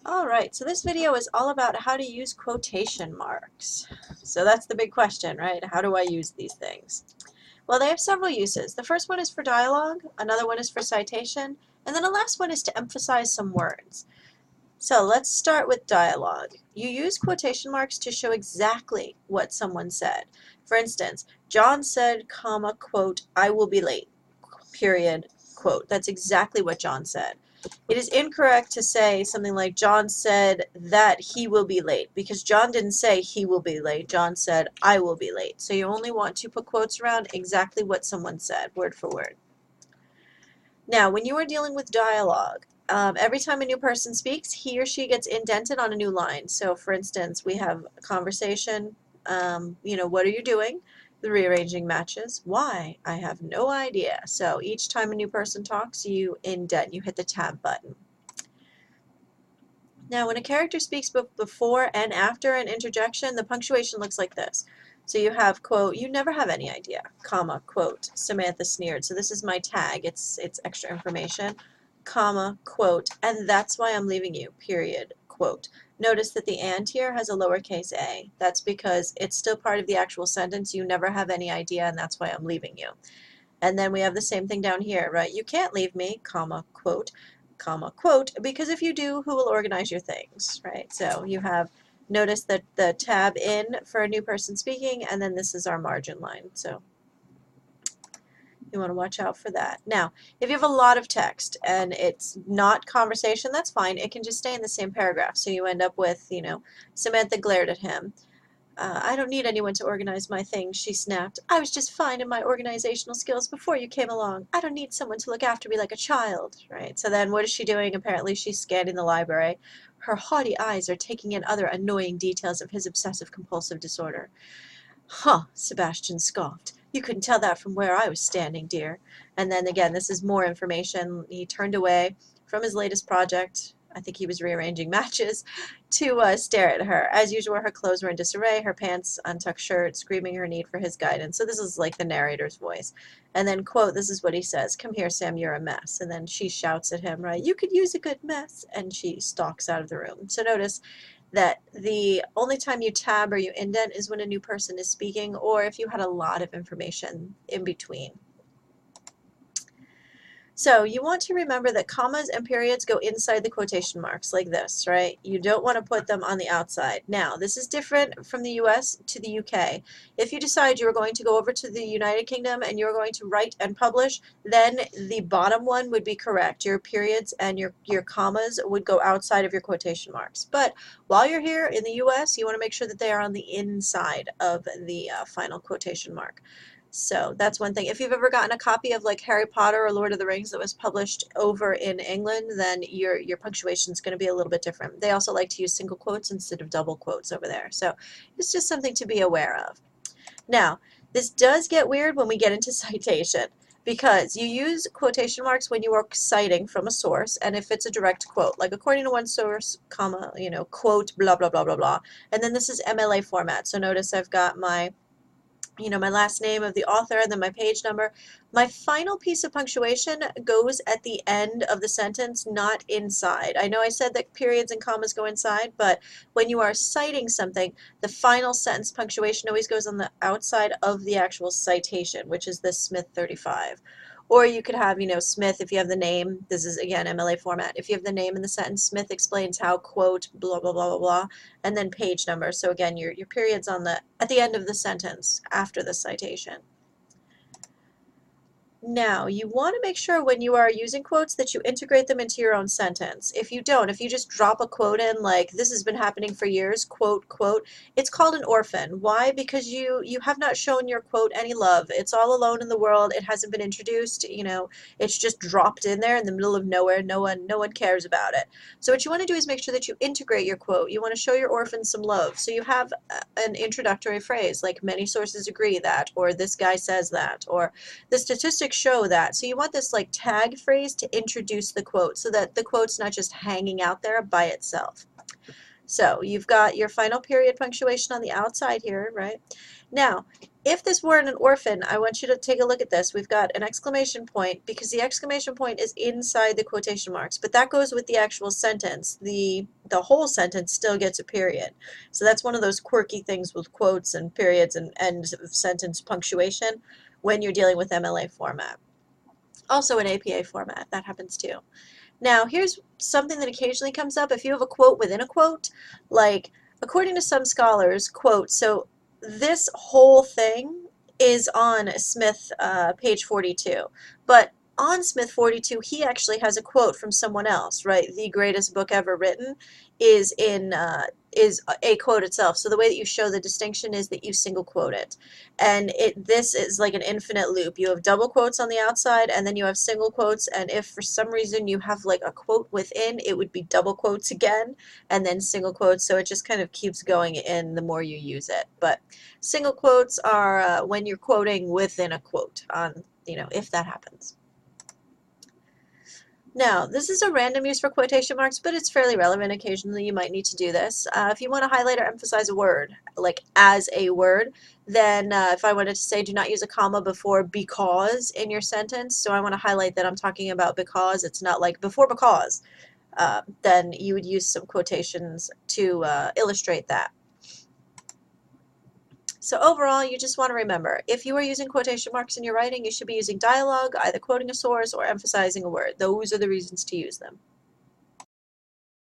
Alright, so this video is all about how to use quotation marks. So that's the big question, right? How do I use these things? Well, they have several uses. The first one is for dialogue, another one is for citation, and then the last one is to emphasize some words. So let's start with dialogue. You use quotation marks to show exactly what someone said. For instance, John said, comma, quote, I will be late, period, quote. That's exactly what John said. It is incorrect to say something like John said that he will be late, because John didn't say he will be late. John said I will be late. So you only want to put quotes around exactly what someone said, word for word. Now, when you are dealing with dialogue, every time a new person speaks, he or she gets indented on a new line. So, for instance, we have a conversation, what are you doing? The rearranging matches. Why? I have no idea. So each time a new person talks, you indent, you hit the tab button. Now, when a character speaks before and after an interjection, the punctuation looks like this. So you have, quote, you never have any idea, comma, quote, Samantha sneered. So this is my tag. It's extra information, comma, quote, and that's why I'm leaving you, period, quote. Notice that the and here has a lowercase a. That's because it's still part of the actual sentence. You never have any idea, and that's why I'm leaving you. And then we have the same thing down here, right? You can't leave me, comma, quote, because if you do, who will organize your things, right? So you have, notice that the tab in for a new person speaking, and then this is our margin line. So you want to watch out for that. Now, if you have a lot of text and it's not conversation, that's fine. It can just stay in the same paragraph. So you end up with, Samantha glared at him. I don't need anyone to organize my things, she snapped. I was just fine in my organizational skills before you came along. I don't need someone to look after me like a child, right? So then what is she doing? Apparently she's scanning the library. Her haughty eyes are taking in other annoying details of his obsessive-compulsive disorder. Huh, Sebastian scoffed. You couldn't tell that from where I was standing, dear. And then again, this is more information. He turned away from his latest project. I think he was rearranging matches to stare at her. As usual, her clothes were in disarray, her pants, untucked shirt, screaming her need for his guidance. So this is like the narrator's voice. And then, quote, this is what he says, come here, Sam, you're a mess. And then she shouts at him, right, you could use a good mess. And she stalks out of the room. So notice that the only time you tab or you indent is when a new person is speaking, or if you had a lot of information in between. So you want to remember that commas and periods go inside the quotation marks like this, right? You don't want to put them on the outside. Now, this is different from the US to the UK. If you decide you are going to go over to the United Kingdom and you're going to write and publish, then the bottom one would be correct. Your periods and your commas would go outside of your quotation marks. But while you're here in the US, you want to make sure that they are on the inside of the final quotation mark. So that's one thing. If you've ever gotten a copy of like Harry Potter or Lord of the Rings that was published over in England, then your punctuation is going to be a little bit different. They also like to use single quotes instead of double quotes over there. So it's just something to be aware of. Now, this does get weird when we get into citation, because you use quotation marks when you are citing from a source, and if it's a direct quote, like according to one source, comma, quote, blah, blah, blah, blah, blah. And then this is MLA format. So notice I've got my my last name of the author, and then my page number. My final piece of punctuation goes at the end of the sentence, not inside. I know I said that periods and commas go inside, but when you are citing something, the final sentence punctuation always goes on the outside of the actual citation, which is this Smith 35. Or you could have, Smith, if you have the name, this is, again, MLA format. If you have the name in the sentence, Smith explains how, quote, blah, blah, blah, blah, blah, and then page number. So again, your period's at the end of the sentence after the citation. Now, you want to make sure when you are using quotes that you integrate them into your own sentence. If you don't, if you just drop a quote in like, this has been happening for years, quote, quote, it's called an orphan. Why? Because you have not shown your quote any love. It's all alone in the world. It hasn't been introduced. It's just dropped in there in the middle of nowhere. No one cares about it. So what you want to do is make sure that you integrate your quote. You want to show your orphan some love. So you have an introductory phrase like, many sources agree that, or this guy says that, or the statistics show that. So you want this like tag phrase to introduce the quote so that the quote's not just hanging out there by itself. So you've got your final period punctuation on the outside here, right? Now, if this weren't an orphan, I want you to take a look at this. We've got an exclamation point because the exclamation point is inside the quotation marks, but that goes with the actual sentence. The whole sentence still gets a period. So that's one of those quirky things with quotes and periods and end of sentence punctuation when you're dealing with MLA format. Also in APA format, that happens too. Now, here's something that occasionally comes up. If you have a quote within a quote, like, according to some scholars, quote, so this whole thing is on Smith, page 42. But on Smith 42, he actually has a quote from someone else, right? The greatest book ever written is is a quote itself. So the way that you show the distinction is that you single quote it. And this is like an infinite loop. You have double quotes on the outside, and then you have single quotes, and if for some reason you have like a quote within, it would be double quotes again, and then single quotes, so it just kind of keeps going in the more you use it. But single quotes are when you're quoting within a quote, on, if that happens. Now, this is a random use for quotation marks, but it's fairly relevant. Occasionally you might need to do this. If you want to highlight or emphasize a word, like as a word, then if I wanted to say do not use a comma before because in your sentence, so I want to highlight that I'm talking about because, it's not like before because, then you would use some quotations to illustrate that. So overall, you just want to remember, if you are using quotation marks in your writing, you should be using dialogue, either quoting a source or emphasizing a word. Those are the reasons to use them.